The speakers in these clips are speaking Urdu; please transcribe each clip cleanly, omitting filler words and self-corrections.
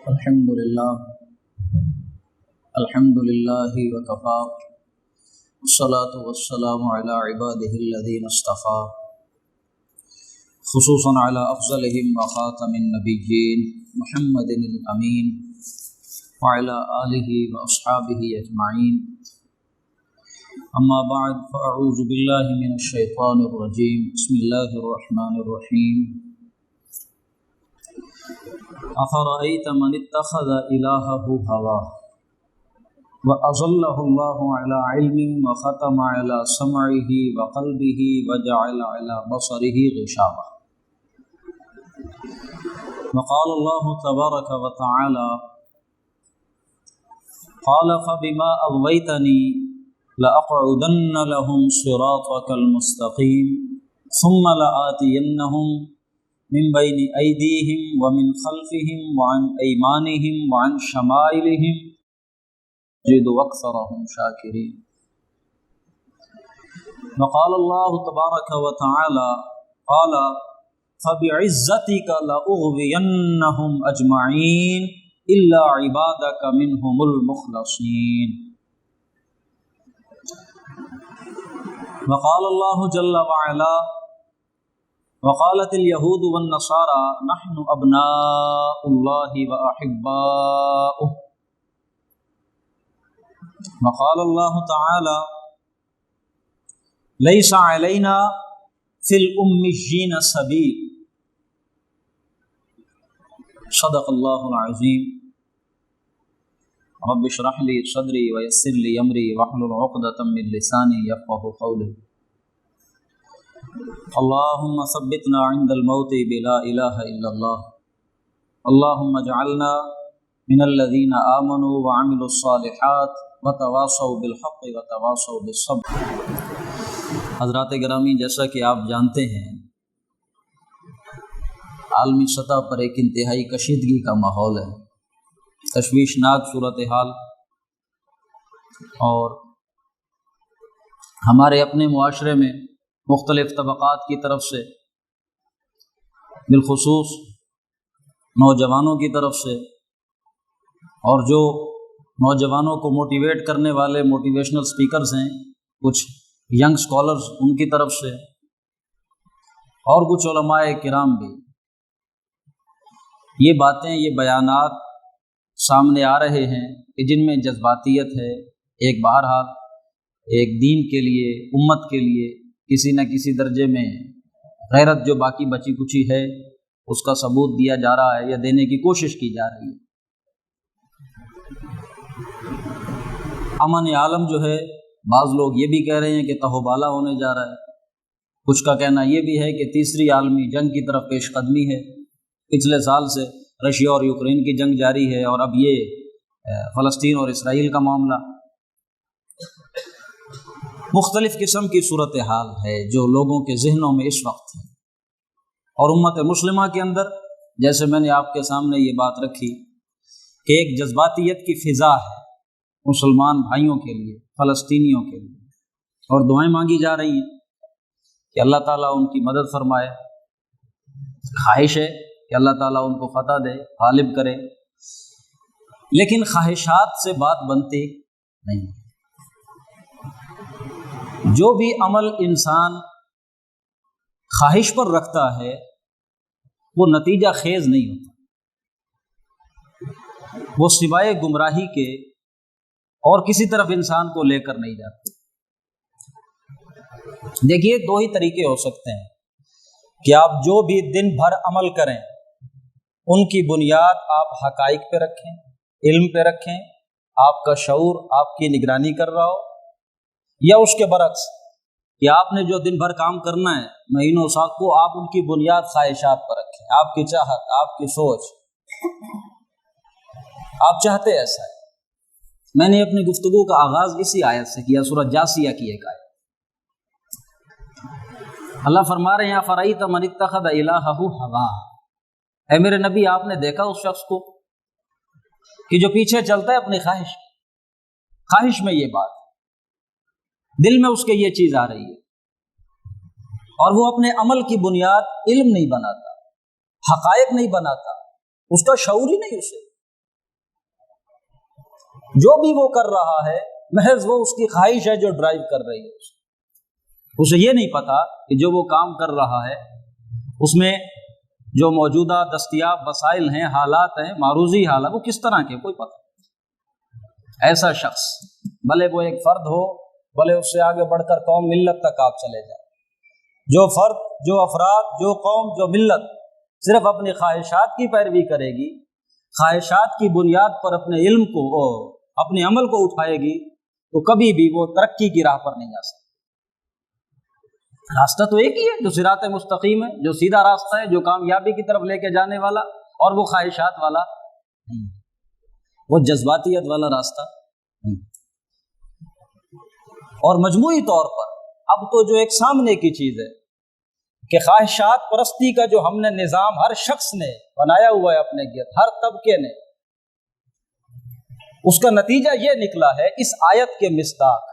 الحمد لله وكفى والصلاة والسلام على عباده الذين اصطفى خصوصا على أفضلهم وخاتم النبيين محمد الأمين وعلى آله وأصحابه أجمعين. أما بعد فأعوذ بالله من الشيطان الرجيم. بسم الله الرحمن الرحيم. أفرأيت من اتخذ إلهه هواه وأضله الله على علم وختم على سمعه وقلبه وجعل على بصره غشاوة. وقال الله تبارك وتعالى قال فبما أغويتني لأقعدن لهم صراطك المستقيم ثم لآتينهم من بين أيديهم ومن خلفهم وعن أيمانهم وعن شمائلهم جد أكثرهم شاكرين. وقال الله تبارك وتعالى قال فبعزتك لأغوينهم أجمعين إلا عبادك منهم المخلصين. وقال الله جل وعلا وقالت اليهود والنصارى نحن أبناء الله وأحباؤه. وقال الله تعالى ليس علينا في الأميين سبيل. صدق الله العظيم. رب اشرح لي صدري ويسر لي أمري واحلل عقدة من لساني يفقهوا قولي. اللهم ثبتنا عند الموت بلا إله إلا الله. اللهم اجعلنا من الذين آمنوا وعملوا الصالحات وتواصوا بالحق وتواصوا بالصبر. حضرات گرامی، جیسا کہ آپ جانتے ہیں عالمی سطح پر ایک انتہائی کشیدگی کا ماحول ہے، تشویشناک صورتحال، اور ہمارے اپنے معاشرے میں مختلف طبقات کی طرف سے، بالخصوص نوجوانوں کی طرف سے، اور جو نوجوانوں کو موٹیویٹ کرنے والے موٹیویشنل سپیکرز ہیں، کچھ ینگ سکالرز، ان کی طرف سے، اور کچھ علماء کرام بھی، یہ باتیں، یہ بیانات سامنے آ رہے ہیں کہ جن میں جذباتیت ہے. ایک بہرحال ایک دین کے لیے، امت کے لیے کسی نہ کسی درجے میں غیرت جو باقی بچی کچی ہے اس کا ثبوت دیا جا رہا ہے یا دینے کی کوشش کی جا رہی ہے. امن عالم جو ہے، بعض لوگ یہ بھی کہہ رہے ہیں کہ تہوبالا ہونے جا رہا ہے. کچھ کا کہنا یہ بھی ہے کہ تیسری عالمی جنگ کی طرف پیش قدمی ہے. پچھلے سال سے رشیا اور یوکرین کی جنگ جاری ہے، اور اب یہ فلسطین اور اسرائیل کا معاملہ. مختلف قسم کی صورتحال ہے جو لوگوں کے ذہنوں میں اس وقت ہے، اور امت مسلمہ کے اندر، جیسے میں نے آپ کے سامنے یہ بات رکھی کہ ایک جذباتیت کی فضا ہے مسلمان بھائیوں کے لیے، فلسطینیوں کے لیے، اور دعائیں مانگی جا رہی ہیں کہ اللہ تعالیٰ ان کی مدد فرمائے. خواہش ہے کہ اللہ تعالیٰ ان کو فتح دے، غالب کرے، لیکن خواہشات سے بات بنتی نہیں. جو بھی عمل انسان خواہش پر رکھتا ہے وہ نتیجہ خیز نہیں ہوتا، وہ سوائے گمراہی کے اور کسی طرف انسان کو لے کر نہیں جاتا. دیکھیے، دو ہی طریقے ہو سکتے ہیں کہ آپ جو بھی دن بھر عمل کریں ان کی بنیاد آپ حقائق پہ رکھیں، علم پہ رکھیں، آپ کا شعور آپ کی نگرانی کر رہا ہو، یا اس کے برعکس کہ آپ نے جو دن بھر کام کرنا ہے مہینوں سال کو، آپ ان کی بنیاد خواہشات پر رکھیں، آپ کی چاہت، آپ کی سوچ، آپ چاہتے ایسا ہے. میں نے اپنی گفتگو کا آغاز اسی آیت سے کیا، سورہ جاسیہ کی ایک آیت. اللہ فرما رہے ہیں افرأیت من اتخذ الہہ ہواہ. اے میرے نبی، آپ نے دیکھا اس شخص کو کہ جو پیچھے چلتا ہے اپنی خواہش میں، یہ بات دل میں اس کے یہ چیز آ رہی ہے، اور وہ اپنے عمل کی بنیاد علم نہیں بناتا، حقائق نہیں بناتا، اس کا شعور ہی نہیں اسے. جو بھی وہ کر رہا ہے محض وہ اس کی خواہش ہے جو ڈرائیو کر رہی ہے اسے یہ نہیں پتا کہ جو وہ کام کر رہا ہے اس میں جو موجودہ دستیاب وسائل ہیں، حالات ہیں، معروضی حالات، وہ کس طرح کے، کوئی پتہ نہیں۔ ایسا شخص بھلے وہ ایک فرد ہو، بھلے اس سے آگے بڑھ کر قوم ملت تک آپ چلے جائیں، جو فرد، جو افراد، جو قوم، جو ملت صرف اپنی خواہشات کی پیروی کرے گی، خواہشات کی بنیاد پر اپنے علم کو، اپنے عمل کو اٹھائے گی، تو کبھی بھی وہ ترقی کی راہ پر نہیں جا سکتی۔ راستہ تو ایک ہی ہے جو صراط مستقیم ہے، جو سیدھا راستہ ہے، جو کامیابی کی طرف لے کے جانے والا، اور وہ خواہشات والا نہیں، وہ جذباتیت والا راستہ نہیں۔ اور مجموعی طور پر اب تو جو ایک سامنے کی چیز ہے کہ خواہشات پرستی کا جو ہم نے نظام ہر شخص نے بنایا ہوا ہے اپنے گرد، ہر طبقے نے، اس کا نتیجہ یہ نکلا ہے اس آیت کے مصداق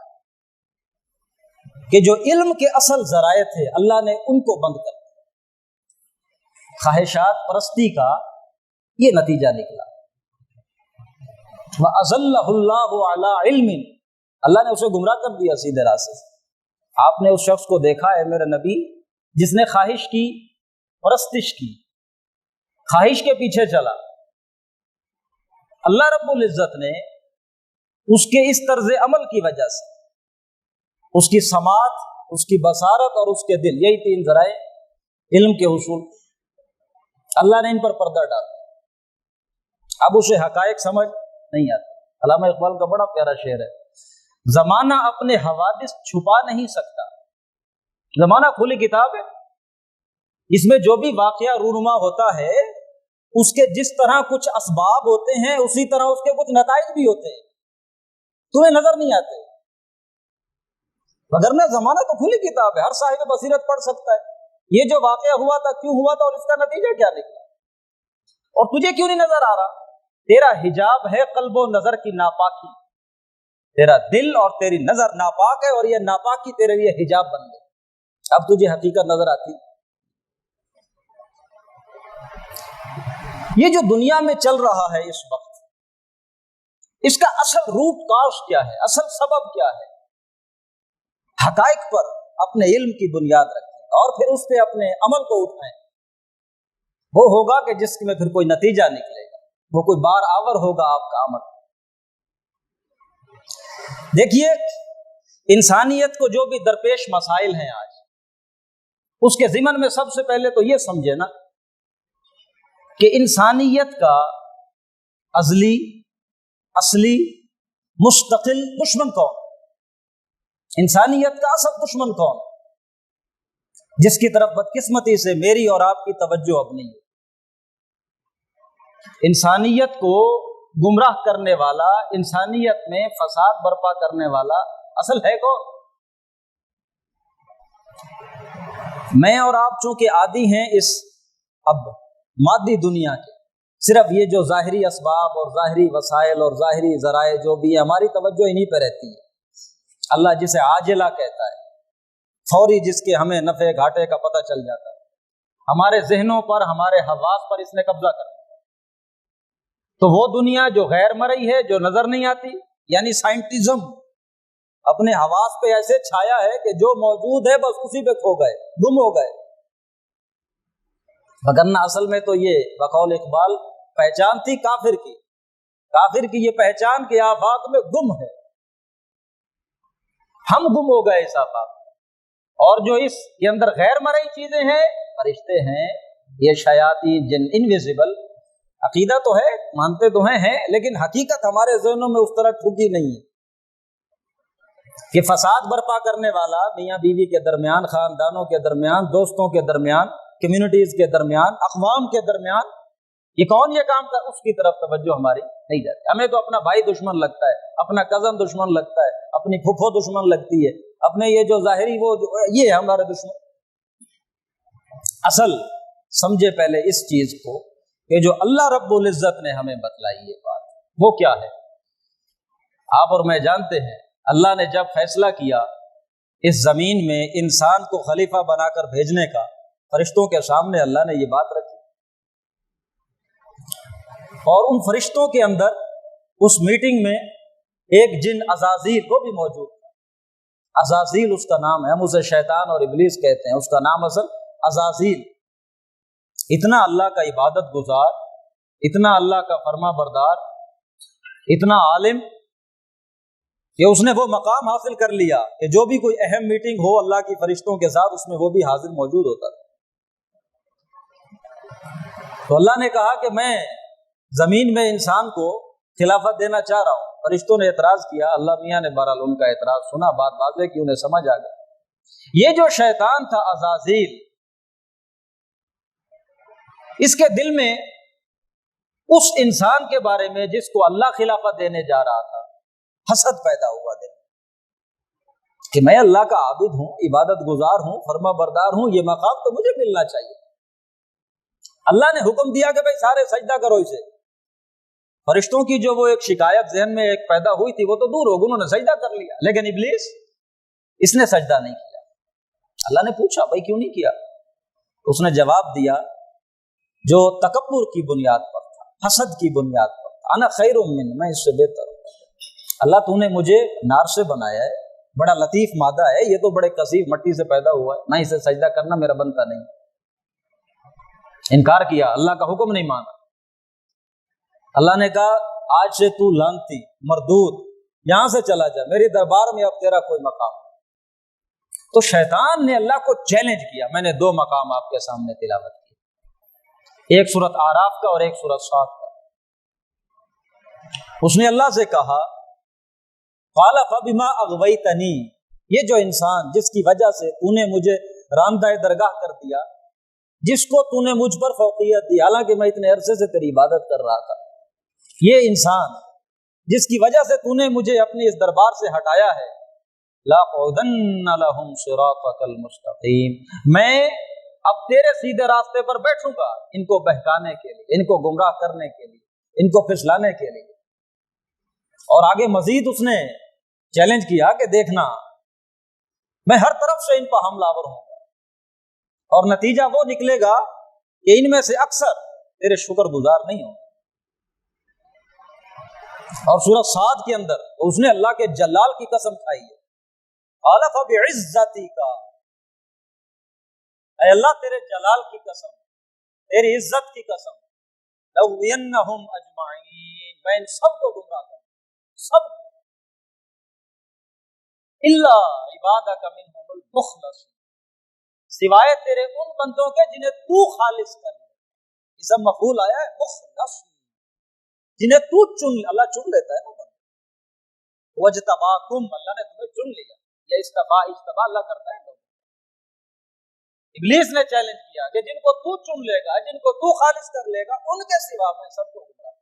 کہ جو علم کے اصل ذرائع تھے اللہ نے ان کو بند کر دیا۔ خواہشات پرستی کا یہ نتیجہ نکلا۔ وَأَضَلَّهُ اللَّهُ عَلَىٰ عِلْمٍ، اللہ نے اسے گمراہ کر دیا سیدھے راستے سے۔ آپ نے اس شخص کو دیکھا ہے میرے نبی جس نے خواہش کی، پرستش کی، خواہش کے پیچھے چلا، اللہ رب العزت نے اس کے اس طرز عمل کی وجہ سے، اس کی سماعت، اس کی بصارت اور اس کے دل، یہی تین ذرائع علم کے حصول، اللہ نے ان پر پردہ ڈالا۔ اب اسے حقائق سمجھ نہیں آتے۔ علامہ اقبال کا بڑا پیارا شعر ہے، زمانہ اپنے حوادث چھپا نہیں سکتا۔ زمانہ کھلی کتاب ہے، اس میں جو بھی واقعہ رونما ہوتا ہے اس کے جس طرح کچھ اسباب ہوتے ہیں اسی طرح اس کے کچھ نتائج بھی ہوتے ہیں، تمہیں نظر نہیں آتے، وگرنہ زمانہ تو کھلی کتاب ہے، ہر صاحب بصیرت پڑھ سکتا ہے یہ جو واقعہ ہوا تھا کیوں ہوا تھا اور اس کا نتیجہ کیا نکلا، اور تجھے کیوں نہیں نظر آ رہا؟ تیرا حجاب ہے قلب و نظر کی ناپاکی، تیرا دل اور تیری نظر ناپاک ہے اور یہ ناپاکی تیرے لیے حجاب بن گئی، اب تجھے حقیقت نظر آتی۔ یہ جو دنیا میں چل رہا ہے اس وقت، اس کا اصل روٹ کاز کیا ہے، اصل سبب کیا ہے؟ حقائق پر اپنے علم کی بنیاد رکھیں اور پھر اس پہ اپنے عمل کو اٹھائیں، وہ ہوگا کہ جس میں پھر کوئی نتیجہ نکلے گا، وہ کوئی بار آور ہوگا آپ کا عمل۔ دیکھیے انسانیت کو جو بھی درپیش مسائل ہیں آج، اس کے ضمن میں سب سے پہلے تو یہ سمجھے نا کہ انسانیت کا ازلی، اصلی، مستقل دشمن کون؟ انسانیت کا اصل دشمن کون؟ جس کی طرف بدقسمتی سے میری اور آپ کی توجہ اب نہیں ہے۔ انسانیت کو گمراہ کرنے والا، انسانیت میں فساد برپا کرنے والا اصل ہے کون؟ میں اور آپ چونکہ عادی ہیں اس اب مادی دنیا کے، صرف یہ جو ظاہری اسباب اور ظاہری وسائل اور ظاہری ذرائع جو بھی ہے ہماری توجہ انہی پہ رہتی ہے۔ اللہ جسے عاجلہ کہتا ہے، فوری، جس کے ہمیں نفع گھاٹے کا پتہ چل جاتا ہے، ہمارے ذہنوں پر، ہمارے حواس پر اس نے قبضہ کر لیا۔ تو وہ دنیا جو غیر مرئی ہے، جو نظر نہیں آتی، یعنی سائنٹزم اپنے حواس پہ ایسے چھایا ہے کہ جو موجود ہے بس اسی پہ کھو گئے، گم ہو گئے، وگرنہ اصل میں تو یہ بقول اقبال پہچان تھی کافر کی، کافر کی یہ پہچان کہ آفاق میں گم ہے، ہم گم ہو گئے اس آفاق میں۔ اور جو اس کے اندر غیر مرئی چیزیں ہیں، فرشتے ہیں، یہ شیاطین، جن، انویزیبل، عقیدہ تو ہے، مانتے تو ہیں لیکن حقیقت ہمارے ذہنوں میں اس طرح ٹھکی نہیں ہے کہ فساد برپا کرنے والا میاں بیوی کے درمیان، خاندانوں کے درمیان، دوستوں کے درمیان، کمیونٹیز کے درمیان، اقوام کے درمیان، یہ کون یہ کام کر، اس کی طرف توجہ ہماری نہیں جاتی۔ ہمیں تو اپنا بھائی دشمن لگتا ہے، اپنا کزن دشمن لگتا ہے، اپنی پھوپھو دشمن لگتی ہے، اپنے یہ جو ظاہری وہ یہ ہے ہمارے دشمن۔ اصل سمجھے پہلے اس چیز کو کہ جو اللہ رب العزت نے ہمیں بتلائی یہ بات، وہ کیا ہے؟ آپ اور میں جانتے ہیں اللہ نے جب فیصلہ کیا اس زمین میں انسان کو خلیفہ بنا کر بھیجنے کا، فرشتوں کے سامنے اللہ نے یہ بات رکھی، اور ان فرشتوں کے اندر اس میٹنگ میں ایک جن عزازیل وہ بھی موجود تھا۔ عزازیل اس کا نام ہے، ہم اسے شیطان اور ابلیس کہتے ہیں، اس کا نام اصل عزازیل۔ اتنا اللہ کا عبادت گزار، اتنا اللہ کا فرما بردار، اتنا عالم کہ اس نے وہ مقام حاصل کر لیا کہ جو بھی کوئی اہم میٹنگ ہو اللہ کی فرشتوں کے ساتھ، اس میں وہ بھی حاضر موجود ہوتا تھا۔ تو اللہ نے کہا کہ میں زمین میں انسان کو خلافت دینا چاہ رہا ہوں۔ فرشتوں نے اعتراض کیا، اللہ میاں نے بہرحال ان کا اعتراض سنا، بات واضح کی، انہیں سمجھ آ گیا یہ جو شیطان تھا عزازیل، اس کے دل میں اس انسان کے بارے میں جس کو اللہ خلافت دینے جا رہا تھا حسد پیدا ہوا دل کہ میں اللہ کا عابد ہوں، عبادت گزار ہوں، فرما بردار ہوں، یہ مقام تو مجھے ملنا چاہیے۔ اللہ نے حکم دیا کہ بھائی سارے سجدہ کرو اسے۔ فرشتوں کی جو وہ ایک شکایت ذہن میں ایک پیدا ہوئی تھی وہ تو دور ہو گئی، انہوں نے سجدہ کر لیا، لیکن ابلیس اس نے سجدہ نہیں کیا۔ اللہ نے پوچھا بھائی کیوں نہیں کیا؟ اس نے جواب دیا جو تکبر کی بنیاد پر تھا، حسد کی بنیاد پر تھا، انا خیر من، میں اس سے بہتر ہوں۔ اللہ تو نے مجھے نار سے بنایا ہے، بڑا لطیف مادہ ہے یہ، تو بڑے کثیف مٹی سے پیدا ہوا ہے، نہ اسے سجدہ کرنا میرا بنتا نہیں۔ انکار کیا، اللہ کا حکم نہیں مانا۔ اللہ نے کہا آج سے تو لعنتی، مردود، یہاں سے چلا جا، میری دربار میں اب تیرا کوئی مقام نہیں۔ تو شیطان نے اللہ کو چیلنج کیا۔ میں نے 2 مقام آپ کے سامنے تلاوت کی، ایک سورۃ اعراف کا اور ایک سورۃ صاد کا۔ اس نے اللہ سے کہا قال فبما اغویتنی، یہ جو انسان جس کی وجہ سے تو نے مجھے راندہ درگاہ کر دیا، جس کو تو نے مجھ پر فوقیت دی، حالانکہ میں اتنے عرصے سے تیری عبادت کر رہا تھا، یہ انسان جس کی وجہ سے تو نے مجھے اپنی اس دربار سے ہٹایا ہے، لَأَقْعُدَنَّ لَهُمْ صِرَاطَكَ الْمُسْتَقِيمَ، میں اب تیرے سیدھے راستے پر بیٹھوں گا ان کو بہکانے کے لیے، ان کو گمراہ کرنے کے لیے، ان کو پھسلانے کے لیے۔ اور آگے مزید اس نے چیلنج کیا کہ دیکھنا میں ہر طرف سے ان پر حملہ آور ہوں گا، اور نتیجہ وہ نکلے گا کہ ان میں سے اکثر تیرے شکر گزار نہیں ہوں۔ اور سورۃ صاد کے اندر اس نے اللہ کے جلال کی قسم کھائی ہے، قال فبعزتک، اے اللہ تیرے جلال کی قسم، تیری عزت کی قسم، لَأُغْوِيَنَّهُمْ أَجْمَعِينَ، میں ان سب کو گمراہ کروں، سب کو، الا عبادک منہم المخلصین، سوائے تیرے ان بندوں کے جنہیں تو خالص کر لے۔ یہ سب مفعول آیا ہے مخلص، جنہیں تو چن، اللہ چن لیتا ہے نا بندے، وجتباکم، اللہ نے تمہیں چن لیا، یہ اجتبا اللہ کرتا ہے لوگ۔ ابلیس نے چیلنج کیا کہ جن کو تو چن لے گا، جن کو تو خالص کر لے گا، ان کے سوا میں سب کو گمراہ۔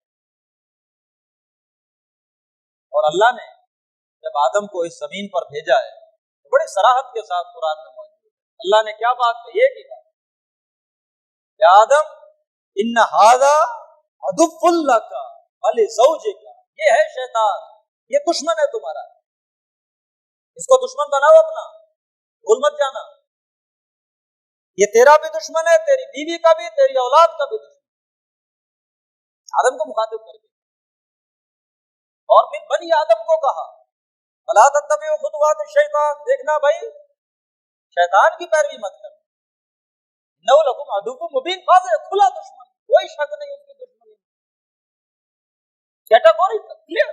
اور اللہ نے جب آدم کو اس زمین پر بھیجا ہے تو بڑی صراحت کے ساتھ قرآن میں موجود ہے، اللہ نے کیا بات کہی؟ ایک ہی بات، یا آدم ان ھذا عدو لک ولزوجک، یہ ہے شیطان، یہ دشمن ہے تمہارا، اس کو دشمن بناؤ اپنا، بھول مت جانا، یہ تیرا بھی دشمن ہے، تیری بیوی کا بھی، تیری اولاد کا بھی دشمن، آدم کو مخاطب کر کے۔ اور پھر بنی آدم کو کہا فلا تتبعوا خطوات الشیطان، دیکھنا بھائی شیطان کی پیروی مت کرنا، انہ لکم عدو مبین، واضح کھلا دشمن، کوئی شک نہیں اس کی دشمنی، کیٹاگوری کلیئر۔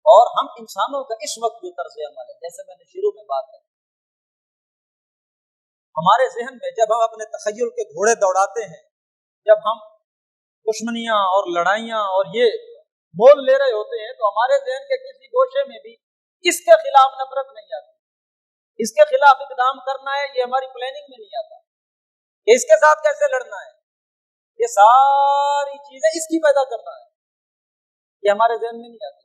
اور ہم انسانوں کا اس وقت جو طرز عمل ہے، جیسے میں نے شروع میں بات کی، ہمارے ذہن میں جب ہم اپنے تخیل کے گھوڑے دوڑاتے ہیں، جب ہم دشمنیاں اور لڑائیاں اور یہ مول لے رہے ہوتے ہیں، تو ہمارے ذہن کے کسی گوشے میں بھی اس کے خلاف نفرت نہیں آتی، اس کے خلاف اقدام کرنا ہے، یہ ہماری پلاننگ میں نہیں آتا کہ اس کے ساتھ کیسے لڑنا ہے، یہ ساری چیزیں اس کی پیدا کرنا ہے، یہ ہمارے ذہن میں نہیں آتی۔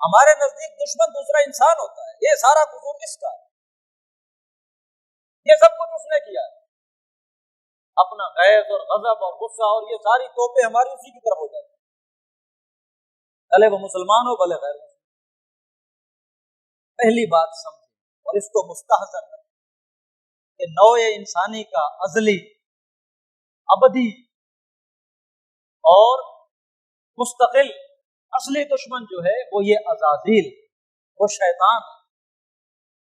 ہمارے نزدیک دشمن دوسرا انسان ہوتا ہے، یہ سارا قصور اس کا ہے، یہ سب کچھ اس نے کیا ہے، اپنا غیظ اور غضب اور غصہ اور یہ ساری توپیں ہماری اسی کی طرف ہو جاتی ہیں، بھلے وہ مسلمان ہو بھلے غیر مسلمان۔ پہلی بات سمجھیں اور اس کو مستحضر رکھیں کہ نوع انسانی کا ازلی ابدی اور مستقل اصلی دشمن جو ہے وہ یہ عزازیل، وہ شیطان ہے،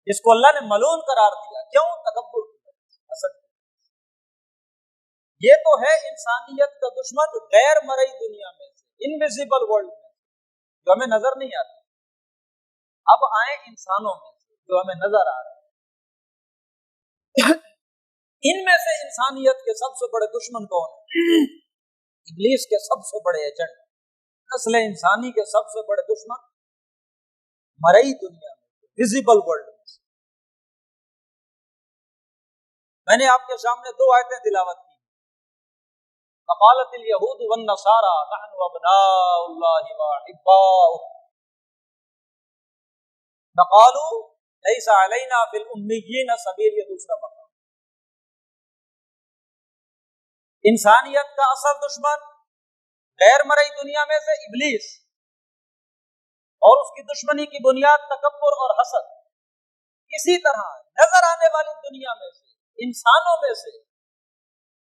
جس کو اللہ نے ملعون قرار دیا۔ کیوں؟ تکبر کی وجہ سے، حسد کی وجہ سے۔ یہ تو ہے انسانیت کا دشمن غیر مرئی دنیا میں سے، انویزیبل ورلڈ میں، جو ہمیں نظر نہیں آتی۔ اب آئیں انسانوں میں سے جو ہمیں نظر آ رہے ہیں۔ ان میں سے انسانیت کے سب سے بڑے دشمن کون ہیں؟ ابلیس کے سب سے بڑے ایجنٹ، نسل انسانی کے سب سے بڑے دشمن مرئی دنیا میں، ویزیبل ورلڈ میں سے۔ میں نے آپ کے سامنے 2 آیتیں تلاوت کی۔ وقالت الیہود والنصارى نحن ابناء اللہ واحباؤہ وقالوا لیس علینا فی الامیین سبیل، یہ دوسرا مقام۔ انسانیت کا اصل دشمن غیر مرئی دنیا میں سے ابلیس، اور اس کی دشمنی کی بنیاد تکبر اور حسد۔ اسی طرح نظر آنے والی دنیا میں سے، انسانوں میں سے،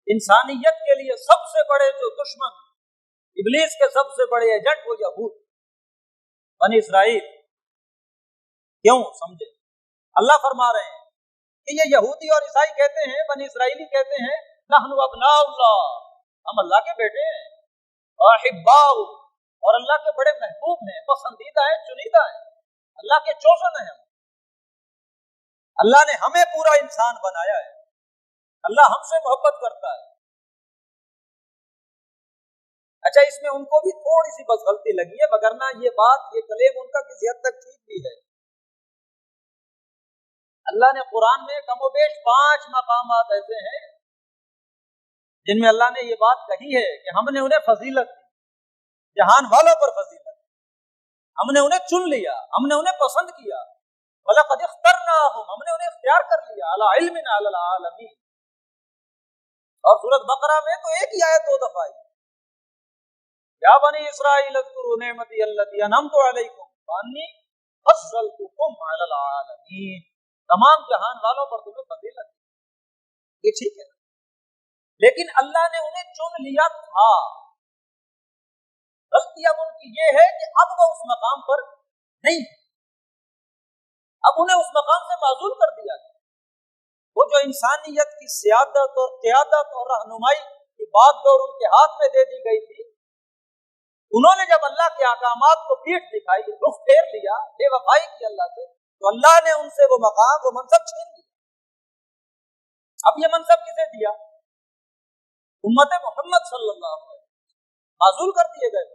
انسانیت کے لیے سب سے بڑے جو دشمن، ابلیس کے سب سے بڑے ایجنٹ، وہ یہود، بنی اسرائیل۔ کیوں؟ سمجھے؟ اللہ فرما رہے ہیں کہ یہ یہودی اور عیسائی کہتے ہیں، بنی اسرائیلی کہتے ہیں نحن ابناء اللہ، ہم اللہ کے بیٹے ہیں، احباء، اور اللہ کے بڑے محبوب ہیں، پسندیدہ ہیں، چنیدہ ہیں، اللہ کے چوزن ہیں ہم۔ اللہ نے ہمیں پورا انسان بنایا ہے، اللہ ہم سے محبت کرتا ہے۔ اچھا، اس میں ان کو بھی تھوڑی سی بس غلطی لگی ہے، وگرنہ یہ بات، یہ کلیم ان کا کسی حد تک ٹھیک بھی ہے۔ اللہ نے قرآن میں کم و بیش 5 مقامات ایسے ہیں جن میں اللہ نے یہ بات کہی ہے کہ ہم نے انہیں فضیلت دی، جہان والوں پر فضیلت، ہم نے انہیں چن لیا، ہم نے انہیں پسند کیا۔ وَلَقَدِ اخْتَرْنَاهُمْ، ہم نے انہیں اختیار کر لیا، عَلَىٰ عِلْمٍ عَلَى الْعَالَمِينَ۔ اور سورۃ بقرہ میں تو ایک ہی آیت 2 دفعہ آئی، یا بنی اسرائیل اذکروا نعمتی التی انعمت علیکم وانی فضلتکم علی العالمین، تمام جہان والوں پر تمہیں فضیلت دی۔ یہ ٹھیک ہے، لیکن اللہ نے انہیں چن لیا تھا۔ غلطی اب ان کی یہ ہے کہ اب وہ اس مقام پر نہیں، اب انہیں اس مقام سے معزول کر دیا گیا۔ وہ جو انسانیت کی سیادت اور قیادت اور رہنمائی کی بات دور ان کے ہاتھ میں دے دی گئی تھی، انہوں نے جب اللہ کے احکامات کو پیٹھ دکھائی، رخ پھیر لیا، بے وفائی کی اللہ سے، تو اللہ نے ان سے وہ مقام، وہ منصب چھین لیا۔ اب یہ منصب کسے دیا؟ امت محمد صلی اللہ علیہ وسلم، معزول کر دیے گئے۔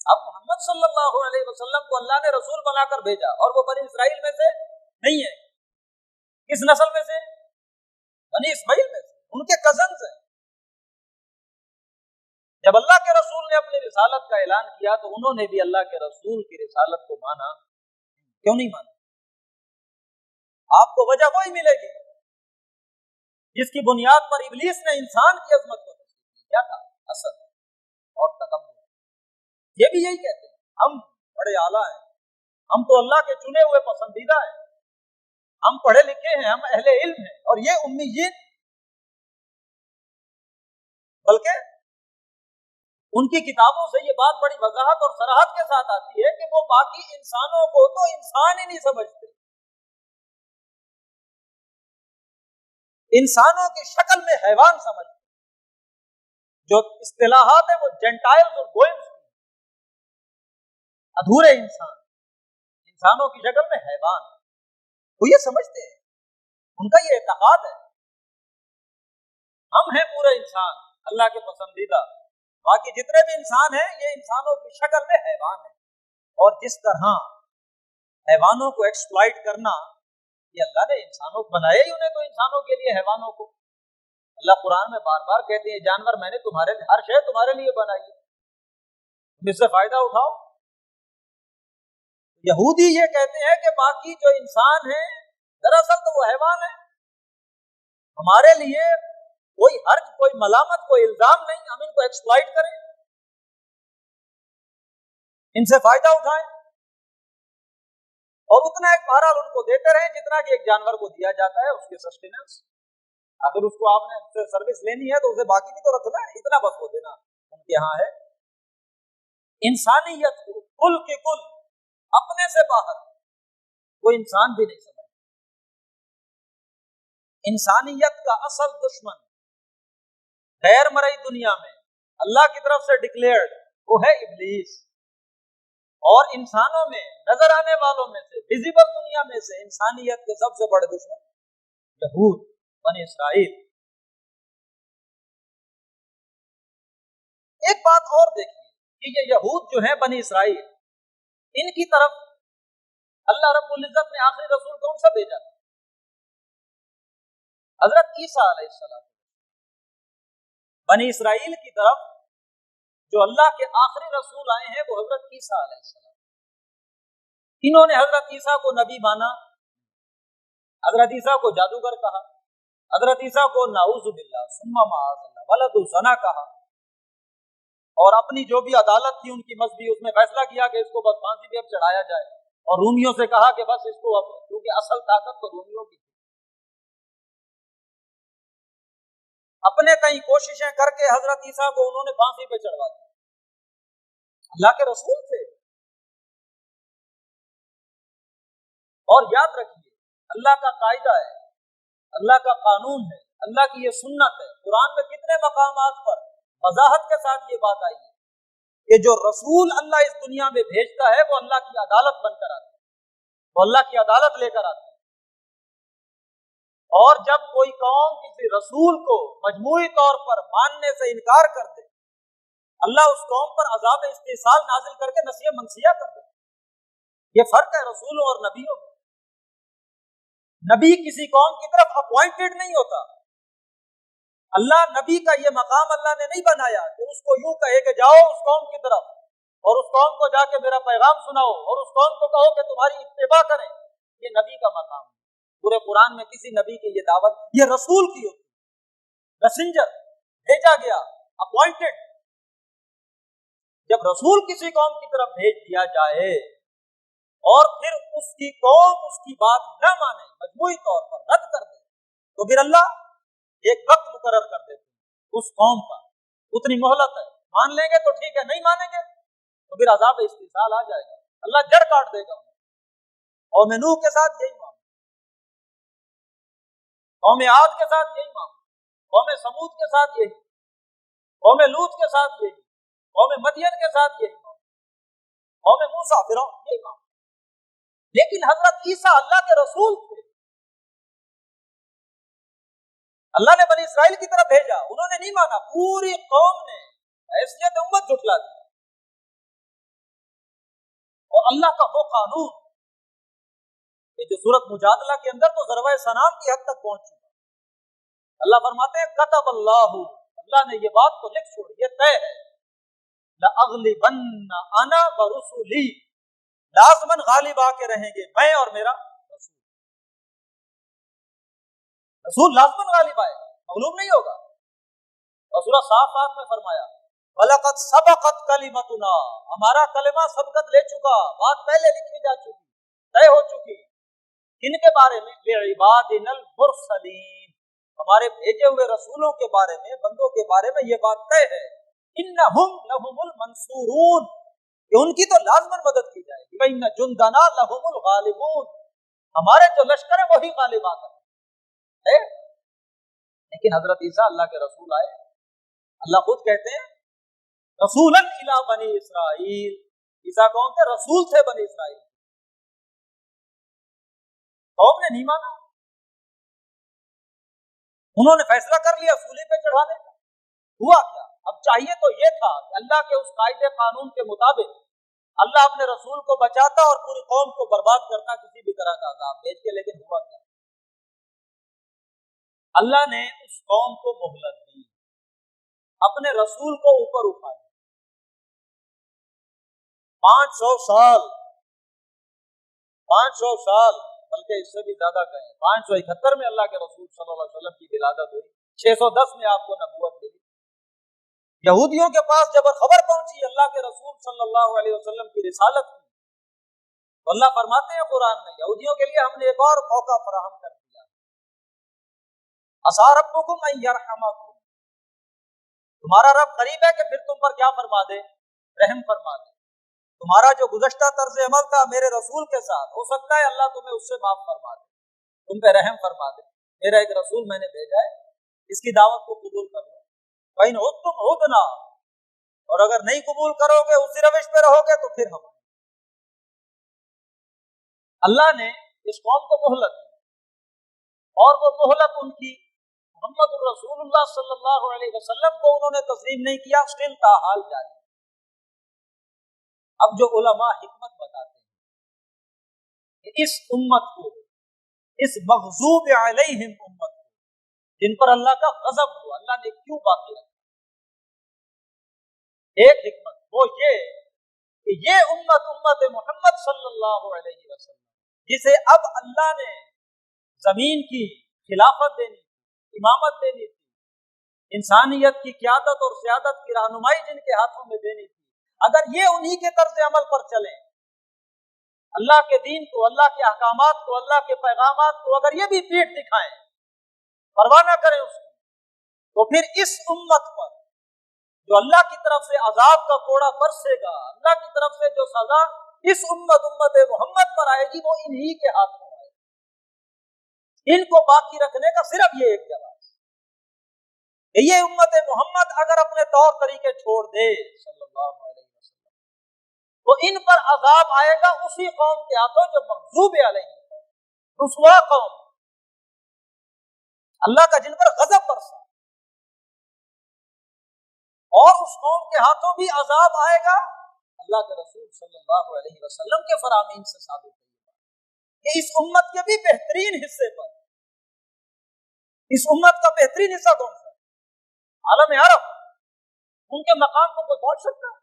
اب محمد صلی اللہ علیہ وسلم کو اللہ نے رسول بنا کر بھیجا، اور وہ بنی اسرائیل میں سے نہیں ہے۔ کس نسل میں سے؟ بنی اسماعیل میں سے، ان کے کزنز ہیں۔ جب اللہ کے رسول نے اپنی رسالت کا اعلان کیا تو انہوں نے بھی اللہ کے رسول کی رسالت کو مانا، کیوں نہیں مانا؟ آپ کو وجہ وہی ملے گی جس کی بنیاد پر ابلیس نے انسان کی عظمت کو کیا تھا؟ حسد اور تکبر۔ یہ بھی یہی کہتے ہیں ہم بڑے اعلیٰ ہیں، ہم تو اللہ کے چنے ہوئے پسندیدہ ہیں، ہم پڑھے لکھے ہیں، ہم اہل علم ہیں، اور یہ امیین۔ بلکہ ان کی کتابوں سے یہ بات بڑی وضاحت اور صراحت کے ساتھ آتی ہے کہ وہ باقی انسانوں کو تو انسان ہی نہیں سمجھتے، انسانوں کی شکل میں حیوان سمجھتے۔ جو اصطلاحات ہیں وہ جینٹائلز اور گوئمز کی، ادھورے انسان، انسانوں کی شکل میں حیوان، وہ یہ سمجھتے ہیں، ان کا یہ اعتقاد ہے ہم ہیں پورے انسان، اللہ کے پسندیدہ، باقی جتنے بھی انسان ہیں یہ انسانوں کی شکل میں حیوان ہیں۔ اور جس طرح حیوانوں کو ایکسپلائٹ کرنا، یہ اللہ نے انسانوں کو بنایا ہی انہیں تو انسانوں کے لیے، حیوانوں کو اللہ قرآن میں بار بار کہتے ہیں جانور میں نے تمہارے لیے، ہر شے تمہارے لیے بنائی ہے، تم اس سے فائدہ اٹھاؤ۔ یہودی یہ کہتے ہیں کہ باقی جو انسان ہیں دراصل تو وہ حیوان ہیں، ہمارے لیے کوئی حرج، کوئی ملامت، کوئی الزام نہیں، ہم ان کو ایکسپلائٹ کریں، ان سے فائدہ اٹھائیں، اور اتنا ایک بہرحال ان کو دیتے رہیں جتنا کہ ایک جانور کو دیا جاتا ہے، اس کے سسٹیننس۔ اگر اس کو آپ نے سروس لینی ہے تو اسے باقی بھی تو رکھنا ہے، اتنا بس وہ دینا ان کے ہاں ہے۔ انسانیت کو کل کے کل اپنے سے باہر کوئی انسان بھی نہیں سمجھ۔ انسانیت کا اصل دشمن غیر مرئی دنیا میں اللہ کی طرف سے ڈکلیئرڈ وہ ہے ابلیس، اور انسانوں میں نظر آنے والوں میں سے ویزیبل دنیا میں سے انسانیت کے سب سے بڑے دشمن یہود بنی اسرائیل۔ ایک بات اور دیکھیے کہ یہ یہود جو ہیں بنی اسرائیل، ان کی طرف اللہ رب العزت نے آخری رسول کون سا بھیجا تھا؟ حضرت عیسیٰ علیہ السلام۔ بنی اسرائیل کی طرف جو اللہ کے آخری رسول آئے ہیں وہ حضرت عیسیٰ علیہ السلام۔ انہوں نے حضرت عیسیٰ کو نبی مانا، حضرت عیسیٰ کو جادوگر کہا، حضرت عیسیٰ کو نعوذ باللہ ثم معاذ اللہ ولد الزنا کہا، اور اپنی جو بھی عدالت تھی ان کی مذہبی، اس میں فیصلہ کیا کہ اس کو بس پھانسی پہ اب چڑھایا جائے، اور رومیوں سے کہا کہ بس اس کو اب، کیونکہ اصل طاقت تو رومیوں کی تھی، اپنے کئی کوششیں کر کے حضرت عیسیٰ کو انہوں نے پھانسی پہ چڑھوا دیا۔ اللہ کے رسول تھے۔ اور یاد رکھیے اللہ کا قاعدہ ہے، اللہ کا قانون ہے، اللہ کی یہ سنت ہے، قرآن میں کتنے مقامات پر وضاحت کے ساتھ یہ بات آئی ہے کہ جو رسول اللہ اس دنیا میں بھیجتا ہے وہ اللہ کی عدالت بن کر آتا ہے، وہ اللہ کی عدالت لے کر آتا ہے۔ اور جب کوئی قوم کسی رسول کو مجموعی طور پر ماننے سے انکار کر دے، اللہ اس قوم پر عذاب استحصال نازل کر کے نسیہ منسیہ کر دے۔ یہ فرق ہے رسولوں اور نبیوں میں۔ نبی کسی قوم کی طرف اپوائنٹڈ نہیں ہوتا، اللہ نبی کا یہ مقام اللہ نے نہیں بنایا کہ اس کو یوں کہے کہ جاؤ اس قوم کی طرف اور اس قوم کو جا کے میرا پیغام سناؤ اور اس قوم کو کہو کہ تمہاری اتباع کریں۔ یہ نبی کا مقام ہے۔ پورے قرآن میں کسی نبی کی یہ دعوت، یہ رسول کی ہوتی، میسنجر، بھیجا گیا، اپوائنٹڈ۔ جب رسول کسی قوم کی طرف بھیج دیا جائے اور پھر اس کی قوم اس کی بات نہ مانے، مجموعی طور پر رد کر دے، تو پھر اللہ ایک وقت مقرر کر دیتے اس قوم کا، اتنی مہلت ہے، مان لیں گے تو ٹھیک ہے، نہیں مانیں گے تو پھر عذاب استحصال آ جائے گا، اللہ جڑ کاٹ دے گا۔ قوم نوح کے ساتھ یہی معاملہ، قوم عاد کے ساتھ یہی معاملہ، قوم سمود کے ساتھ یہی، قوم لوط کے ساتھ یہی، قوم مدین کے ساتھ یہی معاملہ، قوم موسیٰ فرعون یہی معاملہ۔ لیکن حضرت عیسیٰ اللہ کے رسول تھے، اللہ نے بنی اسرائیل کی طرف بھیجا، انہوں نے نہیں مانا، پوری قوم نے حیثیت امت جھٹلا دیا، اور اللہ کا وہ قانون کہ جو سورۃ مجادلہ کے اندر تو ضربۂ سنام کی حد تک پہنچ چکا۔ اللہ فرماتے ہیں کتب اللہ، اللہ نے یہ بات تو لکھ چھوڑی، یہ طے ہے، لَأَغْلِبَنَّ أَنَا وَرُسُلِي، لازماً غالب آ کے رہیں گے میں اور میرا رسول۔ رسول لازماً غالب آئے گا، مغلوب نہیں ہوگا۔ اور سورہ صافات میں فرمایا وَلَقَدْ سَبَقَتْ كَلِمَتُنَا، ہمارا کلمہ سبقت لے چکا، بات پہلے لکھی جا چکی، طے ہو چکی۔ کن کے بارے میں؟ لِعِبَادِنَا الْمُرْسَلِينَ، ہمارے بھیجے ہوئے رسولوں کے بارے میں، بندوں کے بارے میں یہ بات طے ہے، إِنَّهُمْ لَهُمُ الْمَنْصُورُونَ، کہ ان کی تو لازماً مدد کی جائے گی، وَإِنَّ جُنْدَنَا لَهُمُ الْغَالِبُونَ، ہمارے جو لشکر ہے وہی غالب آتا ہے۔ لیکن حضرت عیسیٰ اللہ کے رسول آئے، اللہ خود کہتے ہیں رسولاً الی بنی اسرائیل، عیسیٰ کون تھے؟ رسول تھے بنی اسرائیل۔ قوم نے نہیں مانا، انہوں نے فیصلہ کر لیا سولی پہ چڑھانے کا۔ ہوا کیا؟ اب چاہیے تو یہ تھا کہ اللہ کے اس قاعدے قانون کے مطابق اللہ اپنے رسول کو بچاتا اور پوری قوم کو برباد کرتا کسی بھی طرح کا عذاب بھیج کے، لیکن ہوا کیا؟ اللہ نے اس قوم کو مہلت دی، اپنے رسول کو اوپر اٹھا دیا، 500 سال بلکہ اس سے بھی زیادہ کہیں، 571 میں اللہ کے رسول صلی اللہ علیہ وسلم کی ولادت ہوئی، 610 میں آپ کو نبوت ملی۔ یہودیوں کے پاس جب خبر پہنچی اللہ کے رسول صلی اللہ علیہ وسلم کی رسالت کی، تو اللہ فرماتے ہیں قرآن میں یہودیوں کے لیے ہم نے ایک اور موقع فراہم کر دیا، عسیٰ ربکم ان یرحمکم، تمہارا رب قریب ہے کہ پھر تم پر کیا فرما دے؟ رحم فرما دے. تمہارا جو گزشتہ طرز عمل تھا میرے رسول کے ساتھ، ہو سکتا ہے اللہ تمہیں اس سے معاف فرما دے، تم پہ رحم فرما دے. میرا ایک رسول میں نے بھیجا ہے، اس کی دعوت کو قبول کر لو. فَإِنْ عُدْتُمْ عُدْنَا، اور اگر نہیں قبول کرو گے، اسی روش پہ رہو گے، تو پھر ہم. اللہ نے اس قوم کو مہلت دی، اور وہ مہلت ان کی محمد الرسول اللہ صلی اللہ علیہ وسلم کو انہوں نے تسلیم نہیں کیا، اسٹل تاحال جاری. اب جو علماء حکمت بتاتے ہیں کہ اس امت کو، اس مغضوب علیہم امت کو، جن پر اللہ کا غضب ہوا، اللہ نے کیوں باقی رکھا؟ ایک حکمت وہ یہ کہ یہ امت محمد صلی اللہ علیہ وسلم، جسے اب اللہ نے زمین کی خلافت دینی، امامت دینی تھی، انسانیت کی قیادت اور سیادت کی رہنمائی جن کے ہاتھوں میں دینی تھی، اگر یہ انہی کے طرز عمل پر چلیں، اللہ کے دین کو، اللہ کے احکامات کو، اللہ کے پیغامات کو اگر یہ بھی پیٹ دکھائیں، پرواہ نہ کریں اس کی، تو پھر اس امت پر جو اللہ کی طرف سے عذاب کا کوڑا برسے گا، اللہ کی طرف سے جو سزا اس امت محمد پر آئے گی، وہ انہی کے ہاتھوں آئے گی. ان کو باقی رکھنے کا صرف یہ ایک جواب ہے کہ یہ امت محمد اگر اپنے طور طریقے چھوڑ دے صلی اللہ علیہ وسلم، تو ان پر عذاب آئے گا اسی قوم کے ہاتھوں جو مغضوب علیہ قوم، رسوا قوم، اللہ کا جن پر غضب برسا، اور اس قوم کے ہاتھوں بھی عذاب آئے گا اللہ کے رسول صلی اللہ علیہ وسلم کے فرامین سے ثابت ہے کہ اس امت کے بھی بہترین حصے پر، اس امت کا بہترین حصہ کون سا؟ عالم عرب. ان کے مقام کو کوئی پہنچ سکتا ہے؟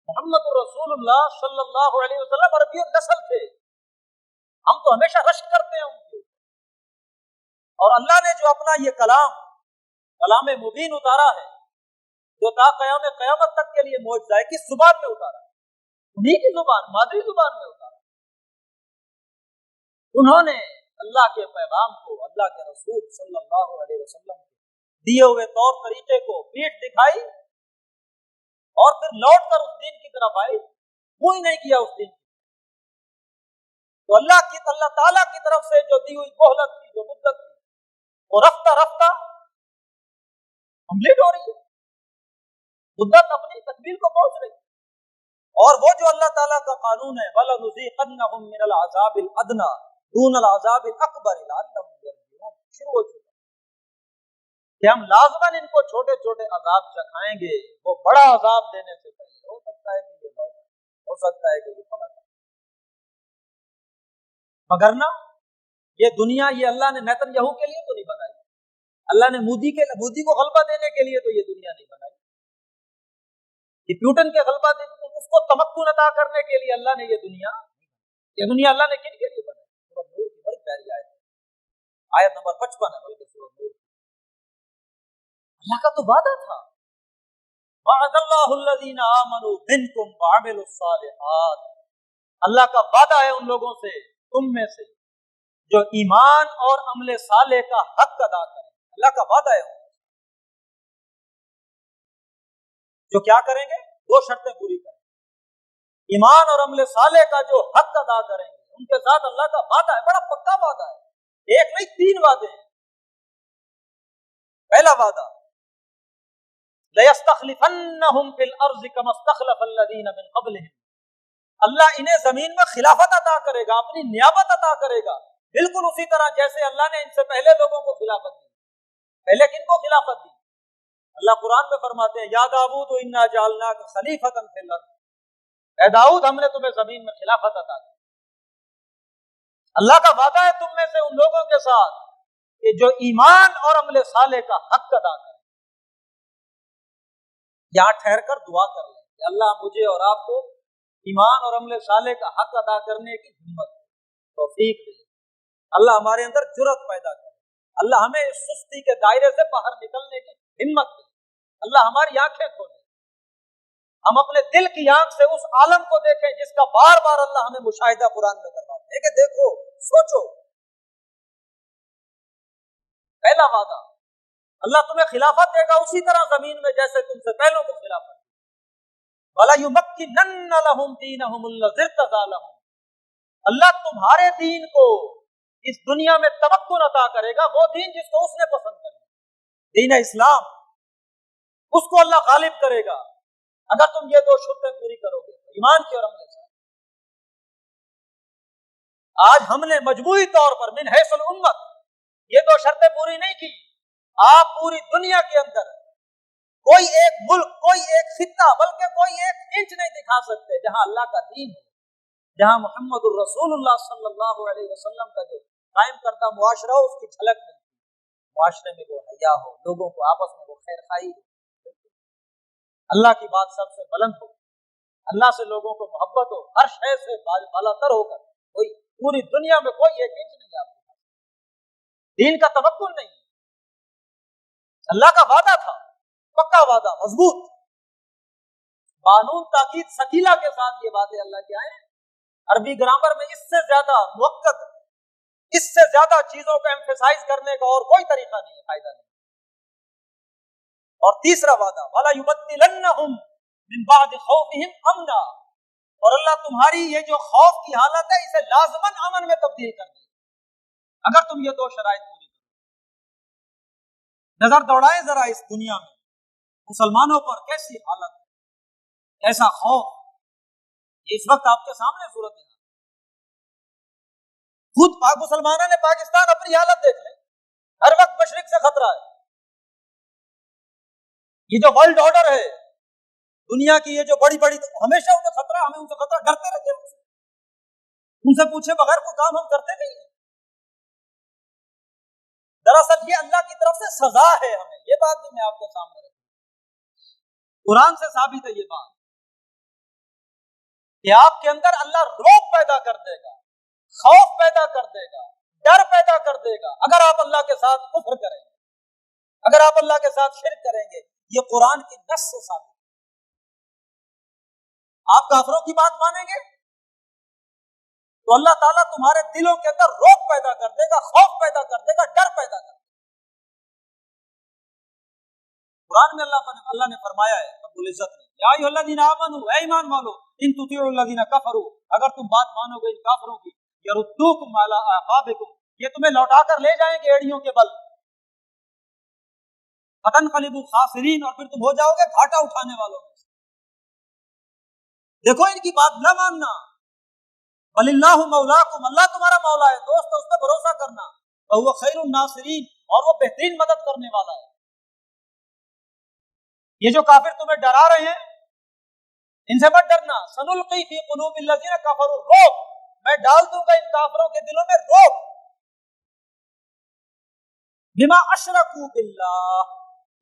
محمد رسول اللہ صلی اللہ علیہ وسلم عربی نسل تھے، ہم تو ہمیشہ رشک کرتے ہیں ان کے، اور اللہ نے جو اپنا یہ کلام مبین اتارا ہے، جو تا قیامت تک کے لیے معجزہ ہے، کس زبان میں اتارا؟ انہی کی زبان، مادری زبان میں اتارا. انہوں نے اللہ کے پیغام کو، اللہ کے رسول صلی اللہ علیہ وسلم کے دیے ہوئے طور طریقے کو پیٹھ دکھائی، اور پھر لوٹ کر اس دین کی طرف آئی، وہ ہی نہیں کیا اس دین کی. تو اللہ تعالیٰ کی طرف سے جو دی ہوئی مہلت تھی، جو مدت تھی، وہ رفتہ رفتہ کمپلیٹ ہو رہی ہے، مدت اپنی تکمیل کو پہنچ رہی ہے. اور وہ جو اللہ تعالیٰ کا قانون ہے، وَلَنُذِيقَنَّهُم مِّنَ الْعَذَابِ الْأَدْنَىٰ دُونَ الْعَذَابِ الْأَكْبَرِ لَعَلَّهُمْ يَرْجِعُونَ، شروع ہو چکا کہ ہم لازماً ان کو چھوٹے چھوٹے عذاب چکھائیں گے، وہ بڑا عذاب دینے سے پہلے ہو سکتا ہے کہ یہ لوٹا، ہو سکتا ہے کہ یہ پلٹ. مگر نہ یہ دنیا، یہ اللہ نے نیتن یہو کے لیے تو نہیں بنائی، اللہ نے مودی کو غلبہ دینے کے لیے تو یہ دنیا نہیں بنائی، یہ پیوٹن کے غلبہ اس کو تمکن عطا کرنے کے لیے اللہ نے یہ دنیا اللہ نے کن کے لیے بنائی؟ سورۃ نور کی بڑی پیاری آیت ہے، آیت نمبر 55 ہے، بلکہ سورۃ نور. اللہ کا تو وعدہ تھا، وعد اللہ الذین آمنوا منکم وعملوا الصالحات، اللہ کا وعدہ ہے ان لوگوں سے، تم میں سے جو ایمان اور عمل صالح کا حق ادا کریں. اللہ کا وعدہ ہے جو کیا کریں گے؟ 2 شرطیں پوری کریں، ایمان اور عمل صالح کا جو حق ادا کریں گے، ان کے ساتھ اللہ کا وعدہ ہے، بڑا پکا وعدہ ہے، ایک نہیں 3 وعدے ہیں. پہلا وعدہ لَيَسْتَخْلِفَنَّهُمْ فِي الْأَرْضِ كَمَا اسْتَخْلَفَ الَّذِينَ مِنْ قَبْلِهِمْ، اللہ انہیں زمین میں خلافت عطا کرے گا، اپنی نیابت عطا کرے گا، بالکل اسی طرح جیسے اللہ نے ان سے پہلے لوگوں کو خلافت دی. پہلے کن کو خلافت دی؟ اللہ قرآن میں فرماتے ہیں یا داؤد انا جعلناک خلیفۃ فی الارض، اے داؤد ہم نے تمہیں زمین میں خلافت عطا کی. اللہ کا وعدہ ہے تم میں سے ان لوگوں کے ساتھ کہ جو ایمان اور عمل صالح کا حق ادا کریں. یہاں ٹھہر کر دعا کر لیں کہ اللہ مجھے اور آپ کو ایمان اور عمل صالح کا حق ادا کرنے کی ہمت دے، توفیق دے. اللہ ہمارے اندر جرأت پیدا کرے، اللہ ہمیں اس سستی کے دائرے سے باہر نکلنے کی ہمت دے، اللہ ہماری آنکھیں کھولے، ہم اپنے دل کی آنکھ سے اس عالم کو دیکھیں جس کا بار بار اللہ ہمیں مشاہدہ قرآن میں کرواتے ہیں کہ دیکھو، سوچو. پہلا وعدہ اللہ تمہیں خلافت دے گا اسی طرح زمین میں جیسے تم سے پہلوں کو خلافت دی. وَلَا يُمَكِّنَنَّ لَهُمْ دِينَهُمُ الَّذِي ارْتَضَىٰ لَهُمْ. اللہ تمہارے دین کو اس دنیا میں تمکن عطا کرے گا، وہ دین جس کو اس نے پسند کرے گا، دین اسلام، اس کو اللہ غالب کرے گا اگر تم یہ دو شرطیں پوری کرو گے، ایمان کی اور عمل صالح. آج ہم نے مجموعی طور پر من حیث الامت یہ دو شرطیں پوری نہیں کی. آپ پوری دنیا کے اندر کوئی ایک ملک، کوئی ایک خطہ، بلکہ کوئی ایک انچ نہیں دکھا سکتے جہاں اللہ کا دین ہے، جہاں محمد الرسول اللہ صلی اللہ علیہ وسلم کا جو قائم کردہ معاشرہ ہو اس کی جھلک نہیں. معاشرے میں وہ حیا ہو، لوگوں کو آپس میں وہ خیر خائی ہو، اللہ کی بات سب سے بلند ہو، اللہ سے لوگوں کو محبت ہو، ہر شے سے بالا تر ہو کر کوئی پوری دنیا میں کوئی ایک انچ نہیں آپ دکھا سکتے. دین کا تمکن نہیں. اللہ کا وعدہ تھا، پکا وعدہ، مضبوط، قانون تاکید ثقیلہ کے ساتھ یہ وعدے اللہ کے آئے ہیں. عربی گرامر میں اس سے زیادہ مؤکد، اس سے زیادہ چیزوں کو ایمفیسائز کرنے کا اور کوئی طریقہ نہیں ہے، فائدہ نہیں. اور تیسرا وعدہ وَلَا يُبَدِّلَنَّهُمْ مِنْ بَعْدِ خَوْفِهِمْ أَمْنًا، اور اللہ تمہاری یہ جو خوف کی حالت ہے اسے لازماً امن میں تبدیل کر دے اگر تم یہ دو شرائط پوری کرو. نظر دوڑائیں ذرا اس دنیا میں مسلمانوں پر کیسی حالت ہے، کیسا خوف. یہ اس وقت آپ کے سامنے صورت ہے. خود پاک مسلمانوں نے پاکستان اپنی حالت دیکھ لیں، ہر وقت مشرق سے خطرہ ہے. یہ جو ورلڈ آرڈر ہے دنیا کی، یہ جو بڑی بڑی، ہمیشہ انہیں خطرہ، ہمیں ان سے خطرہ، ڈرتے رہتے ہیں ان سے پوچھے بغیر کوئی کام ہم کرتے نہیں ہیں. دراصل یہ اللہ کی طرف سے سزا ہے ہمیں. یہ بات بھی میں آپ کے سامنے رکھوں، قرآن سے ثابت ہے یہ بات کہ آپ کے اندر اللہ روب پیدا کر دے گا، خوف پیدا کر دے گا، ڈر پیدا کر دے گا اگر آپ اللہ کے ساتھ کفر کریں گے، اگر آپ اللہ کے ساتھ شرک کریں گے. یہ قرآن کی نص سے ثابت. آپ کافروں کی بات مانیں گے تو اللہ تعالیٰ تمہارے دلوں کے اندر روب پیدا کر دے گا، خوف پیدا کر دے گا، ڈر پیدا کر دے گا. قرآن میں اللہ نے فرمایا ہے رب العزت نے، یا ایھا الذین آمنوا، اے ایمان والو، ان تطیعوا الذین کفروا، اگر تم بات مانو گے ان کافروں کی، یردوکم علی اعقابکم، یہ تمہیں لوٹا کر لے جائیں گے ایڑیوں کے بل، فتنقلبوا خاسرین، اور پھر تم ہو جاؤ گے گھاٹا اٹھانے والوں میں سے. دیکھو ان کی بات نہ ماننا. بل اللہ مولاکم، اللہ تمہارا مولا ہے، دوست ہے، اس پہ بھروسہ کرنا. وہو خیر الناصرین، اور وہ بہترین مدد کرنے والا ہے. یہ جو کافر تمہیں ڈرا رہے ہیں ان سے مت ڈرنا. سنلقی فی قلوب الذین کفروا الرعب، میں ڈال دوں گا ان کافروں کے دلوں میں رعب. بما اشرکوا باللہ،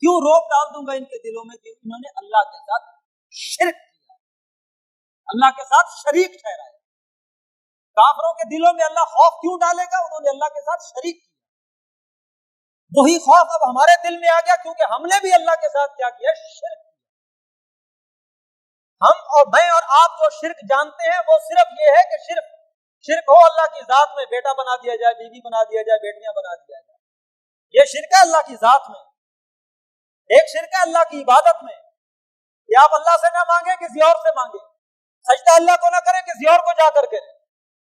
کیوں رعب ڈال دوں گا ان کے دلوں میں؟ کہ انہوں نے اللہ کے ساتھ شرک کیا، اللہ کے ساتھ شریک ٹھہرایا. کافروں کے دلوں میں اللہ خوف کیوں ڈالے گا؟ انہوں نے اللہ کے ساتھ شریک کیا. وہی خوف اب ہمارے دل میں آ گیا کیونکہ ہم نے بھی اللہ کے ساتھ کیا کیا؟ شرک کیا. ہم اور میں اور آپ جو شرک جانتے ہیں وہ صرف یہ ہے کہ شرک ہو اللہ کی ذات میں، بیٹا بنا دیا جائے، بیوی بنا دیا جائے، بیٹیاں بنا دیا جائے. یہ شرک ہے اللہ کی ذات میں. ایک شرک ہے اللہ کی عبادت میں کہ آپ اللہ سے نہ مانگیں کسی اور سے مانگیں، سجدہ اللہ کو نہ کریں کسی اور کو جا کر کریں.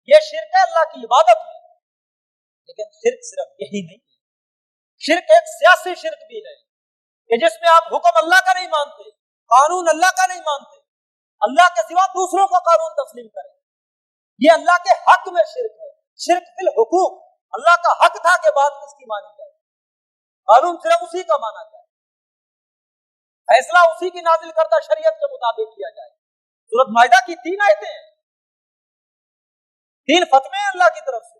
یہ شرک ہے اللہ کی عبادت میں. لیکن شرک صرف یہی نہیں ہے، شرک ایک سیاسی شرک بھی ہے کہ جس میں آپ حکم اللہ کا نہیں مانتے، قانون اللہ کا نہیں مانتے، اللہ کے سوا دوسروں کو قانون تسلیم کریں. یہ اللہ کے حق میں شرک ہے. شرک فی الحقوق، اللہ کا حق تھا کہ بات کس کی مانی جائے، قانون صرف اسی کا مانا جائے، فیصلہ اسی کی نازل کردہ شریعت کے مطابق کیا جائے. سورۃ مائدہ کی 3 آیتیں ہیں، 3 فتوے ہیں اللہ کی طرف سے.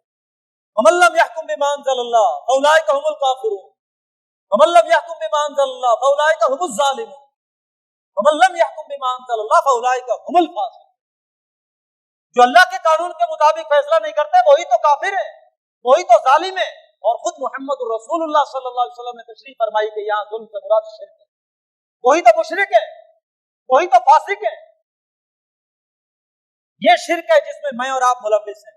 وَمَن لَّمْ يَحْكُم بِمَا أَنزَلَ اللَّهُ فَأُولَٰئِكَ هُمُ الْكَافِرُونَ وَمَن لَّمْ يَحْكُم بِمَا أَنزَلَ اللَّهُ فَأُولَٰئِكَ هُمُ الظَّالِمُونَ وَمَن لَّمْ يَحْكُم بِمَا أَنزَلَ اللَّهُ فَأُولَٰئِكَ هُمُ الْفَاسِقُونَ. جو اللہ کے قانون کے مطابق فیصلہ نہیں کرتے وہی تو کافر ہیں، وہی تو ظالم ہیں. اور خود محمد الرسول اللہ صلی اللہ علیہ وسلم نے تشریح فرمائی کہ یہاں ظلم سے مراد شرک ہے. وہی تو مشرک ہے، وہی تو فاسق ہے. یہ شرک ہے جس میں میں اور آپ ملوث ہیں.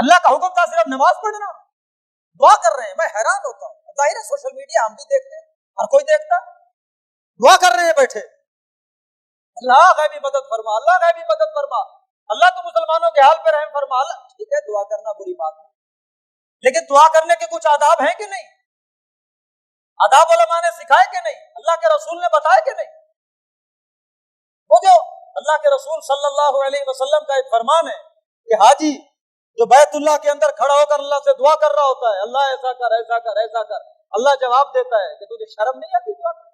اللہ کا حکم تھا صرف نماز پڑھنا، دعا کر رہے ہیں. میں حیران ہوتا ہوں، ظاہر ہے سوشل میڈیا ہم بھی دیکھتے ہیں، ہر کوئی دیکھتا، دعا کر رہے ہیں بیٹھے، اللہ غیبی مدد فرما، اللہ غیبی مدد فرما، اللہ تو مسلمانوں کے حال پہ رحم فرما. اللہ ٹھیک ہے، دعا کرنا بری بات نہیں، لیکن دعا کرنے کے کچھ آداب ہیں کہ نہیں؟ آداب علماء نے سکھائے کہ نہیں؟ اللہ کے رسول نے بتائے کہ نہیں؟ وہ جو اللہ کے رسول صلی اللہ علیہ وسلم کا ایک فرمان ہے کہ حاجی جو بیت اللہ کے اندر کھڑا ہو کر اللہ سے دعا کر رہا ہوتا ہے، اللہ ایسا کر ایسا کر ایسا کر، اللہ جواب دیتا ہے کہ تجھے شرم نہیں آتی دعا کرنے؟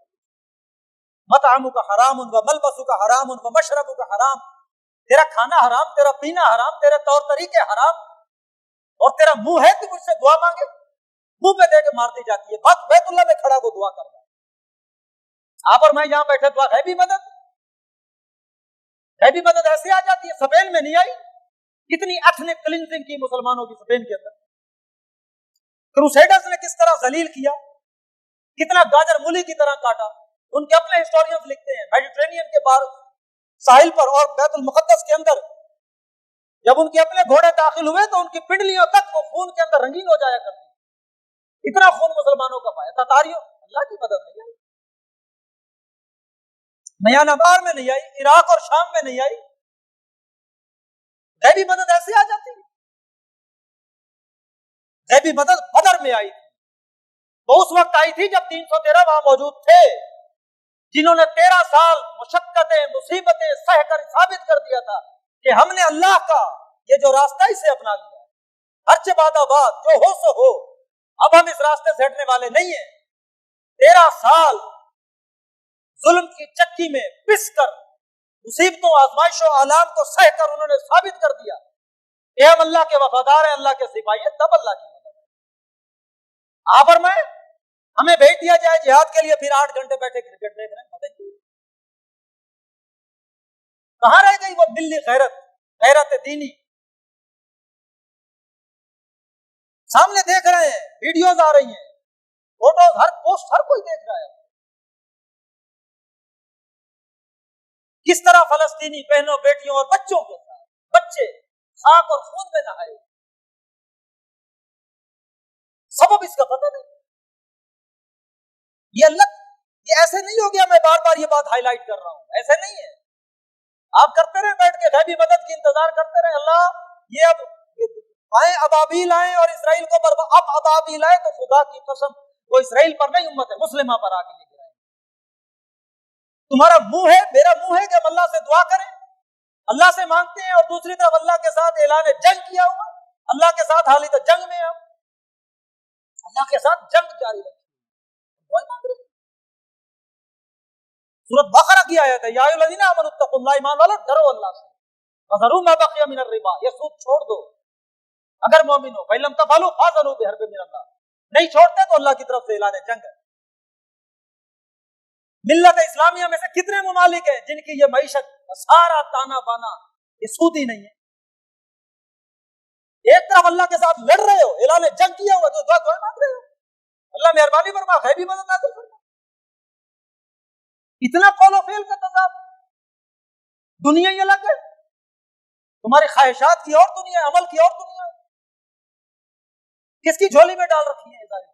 مطعمک حرام و ملبسک حرام و مشربک حرام، تیرا کھانا حرام، تیرا پینا حرام، تیرے طور طریقے حرام، اور تیرا منہ ہے کہ مجھ سے دعا مانگے؟ منہ پہ دے کے مار دی جاتی ہے. بیت اللہ میں کھڑا وہ دعا کر رہا ہے، آپ اور میں یہاں بیٹھے دعا ہے بھی مدد، ہے بھی مدد ایسے آ جاتی ہے. سپین میں نہیں آئی، کتنی ایتھنک کلینزنگ کی مسلمانوں کی سپین کے اندر، کروسیڈرز نے کس طرح ذلیل کیا، کتنا گاجر مولی کی طرح کاٹا. ان کے اپنے ہسٹورینز لکھتے ہیں میڈیٹرینین کے پار ساحل پر اور بیت المقدس کے اندر جب ان کے اپنے گھوڑے داخل ہوئے تو ان کی پنڈلیوں تک وہ خون کے اندر رنگین ہو جایا کرتی. اتنا خون مسلمانوں کا پایا. تاتاریوں اللہ کی مدد نہیں آئی، میانمار میں نہیں آئی، عراق اور شام میں نہیں آئی. غیبی مدد ایسے آ جاتی ہے. غیبی مدد بدر میں آئی تھی، وہ اس وقت آئی تھی جب 313 وہاں موجود تھے، جنہوں نے 13 سال مشقتیں مصیبتیں سہ کر ثابت کر دیا تھا کہ ہم نے اللہ کا یہ جو راستہ اسے اپنا لیا ہے، ہرچہ بعد آباد جو ہو سو ہو، اب ہم اس راستے سے ہٹنے والے نہیں ہیں. 13 سال ظلم کی چکی میں پس کر مصیبتوں آزمائشوں آلام کو سہ کر انہوں نے ثابت کر دیا کہ ہم اللہ کے وفادار ہیں، اللہ کے سپاہی ہیں، تب اللہ کی مدد ہے. آپ اور میں ہمیں بھیج دیا جائے جہاد کے لیے، پھر 8 گھنٹے بیٹھے کرکٹ دیکھ رہے ہیں، پتہ نہیں کہاں رہ گئی وہ دلی غیرت، غیرت دینی. سامنے دیکھ رہے ہیں، ویڈیوز آ رہی ہیں، فوٹوز، ہر پوسٹ ہر کوئی دیکھ رہا ہے. کس طرح فلسطینی بہنوں بیٹیوں اور بچوں کے ساتھ بچے خاک اور خون میں نہائے. سبب اس کا پتہ نہیں. یہ ایسے نہیں ہو گیا، میں بار بار یہ بات ہائی لائٹ کر رہا ہوں، ایسے نہیں ہے. آپ کرتے رہے بیٹھ کے غیبی مدد کی انتظار کرتے رہے. اللہ یہ اب آئے، ابابیل آئے اور اسرائیل کو اب ابابیل آئے تو خدا کی قسم وہ اسرائیل پر نہیں، امت مسلمہ پر آ کے لے گرائے. تمہارا منہ ہے، میرا منہ ہے کہ ہم اللہ سے دعا کریں، اللہ سے مانگتے ہیں، اور دوسری طرف اللہ کے ساتھ اعلان جنگ کیا ہوا، اللہ کے ساتھ حالت جنگ میں ہم اللہ کے ساتھ جنگ جاری رکھیں، دعائیں مانگ رہے ہیں. سورۃ بقرہ کی آیت ہے، یا ایھا الذین آمنوا اتقوا اللہ، ایمان والو ڈرو اللہ سے، وذروا ما بقی من الربا، یہ سود چھوڑ دو اگر مومن ہو، فإن لم تفعلوا فاذنوا بحرب من اللہ، نہیں چھوڑتے تو اللہ کی طرف سے اعلان جنگ ہے. ملت اسلامیہ میں سے کتنے ممالک ہیں جن کی یہ معیشت سارا تانا بانا یہ سود ہی نہیں ہے؟ ایک طرف اللہ کے ساتھ لڑ رہے ہو، اعلان جنگ کیا ہوا، تو دعائیں مانگ رہے ہو، اللہ مہربانی فرما، غیبی مدد نازل فرما. اتنا قول و فعل کا تضاد، دنیا ہی الگ ہے، تمہاری خواہشات کی اور دنیا ہے، عمل کی اور دنیا ہے. کس کی جھولی میں ڈال رکھی ہے یہ ساری؟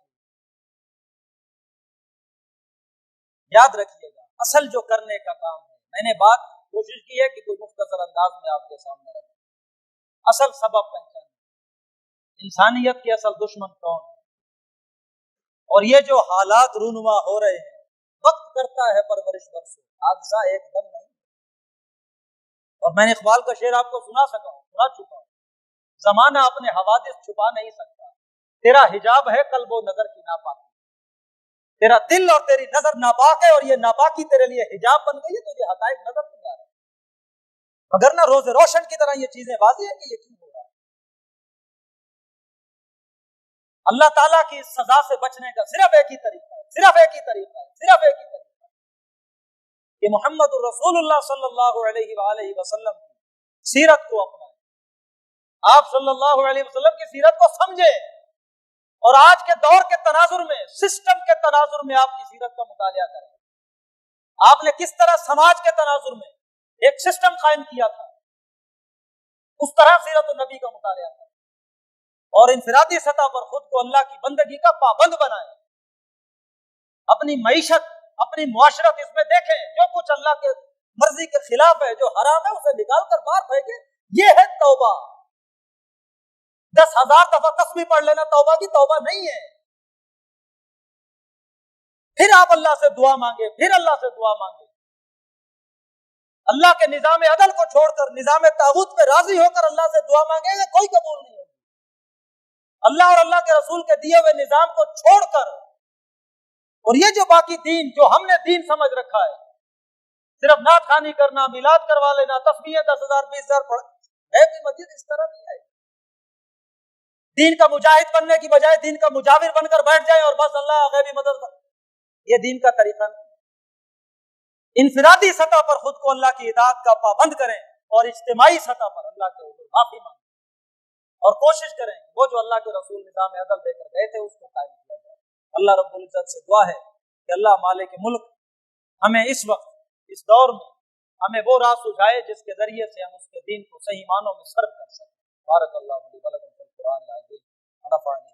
یاد رکھیے گا، اصل جو کرنے کا کام ہے، میں نے بات کوشش کی ہے کہ کوئی مختصر انداز میں آپ کے سامنے رکھوں. اصل سبب پہچان، انسانیت کی اصل دشمن کون ہے، اور یہ جو حالات رونما ہو رہے ہیں، وقت کرتا ہے پرورش برسوں، حادثہ ایک دم نہیں. اور میں نے اقبال کا شعر آپ کو سنا چکا ہوں، زمانہ اپنے حوادث چھپا نہیں سکتا، تیرا حجاب ہے قلب و نظر کی ناپاکی، تیرا دل اور تیری نظر ناپاک ہے، اور یہ ناپاکی تیرے لیے حجاب بن گئی ہے، تجھے حقائق نظر نہیں آ رہے، مگر نہ روز روشن کی طرح یہ چیزیں واضح ہیں کہ یہ کیوں ہو رہا ہے. اللہ تعالیٰ کی اس سزا سے بچنے کا صرف ایک ہی طریقہ ہے، صرف ایک ہی طریقہ ہے، صرف ایک ہی طریقہ ہے کہ محمد الرسول اللہ صلی اللہ علیہ وآلہ وسلم کی سیرت کو اپنائیں، آپ صلی اللہ علیہ وسلم کی سیرت کو سمجھیں، اور آج کے دور کے تناظر میں، سسٹم کے تناظر میں آپ کی سیرت کا مطالعہ کریں. آپ نے کس طرح سماج کے تناظر میں ایک سسٹم قائم کیا تھا، اس طرح سیرت النبی کا مطالعہ کریں. اور انفرادی سطح پر خود کو اللہ کی بندگی کا پابند بنائیں. اپنی معیشت، اپنی معاشرت اس میں دیکھیں، جو کچھ اللہ کے مرضی کے خلاف ہے، جو حرام ہے، اسے نکال کر باہر پھینکیں. یہ ہے توبہ. 10,000 دفعہ تسبیح پڑھ لینا توبہ کی توبہ نہیں ہے. پھر آپ اللہ سے دعا مانگے، پھر اللہ سے دعا مانگے. اللہ کے نظام عدل کو چھوڑ کر نظام طاغوت پہ راضی ہو کر اللہ سے دعا مانگے گا، کوئی قبول نہیں ہوگی. اللہ اور اللہ کے رسول کے دیے ہوئے نظام کو چھوڑ کر، اور یہ جو باقی دین جو ہم نے دین سمجھ رکھا ہے، صرف نعت خوانی کرنا، میلاد کروا لینا، تسبیحیں 10,000 20,000 پڑھ، ہے کہ مجید اس طرح نہیں ہے. دین کا مجاہد بننے کی بجائے دین کا مجاور بن کر بیٹھ جائے اور بس اللہ غیبی مدد، یہ دین کا طریقہ نہیں. انفرادی سطح پر خود کو اللہ کی اطاعت کا پابند کریں اور اجتماعی سطح پر اللہ کے حضور معافی مانگیں اور کوشش کریں کہ وہ جو اللہ کے رسول نظام عدل دے کر گئے تھے اس کو قائم کیا جائے. اللہ رب العزت سے دعا ہے کہ اللہ مالک ملک ہمیں اس وقت اس دور میں ہمیں وہ راہ سجھائے جس کے ذریعے سے ہم اس کے دین کو صحیح معنوں میں سرو کر سکیں. بارک اللہ علیہ ولکم فی القرآن العظیم ونفعني